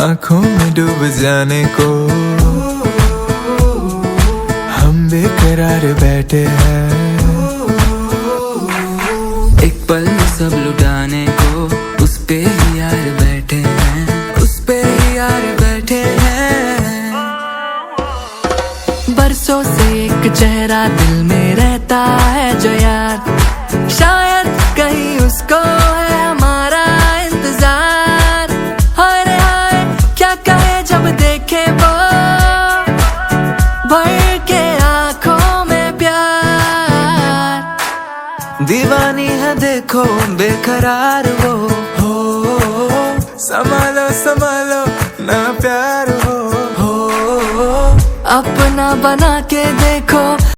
आंखों में डूब जाने को हम बेकरार बैठे हैं। एक पल में सब लुटाने को उस पे ही यार बैठे हैं, उस पे ही यार बैठे हैं। बरसों से एक चेहरा दिल में रहता है जो यार, शायद कहीं उसको है हमारा इंतजार। हाय रे हाय क्या कहे जब देखे वो भर के आंखों में प्यार। दीवानी है देखो बेकरार वो, हो संभालो संभालो ना प्यार हो। अपना बना के देखो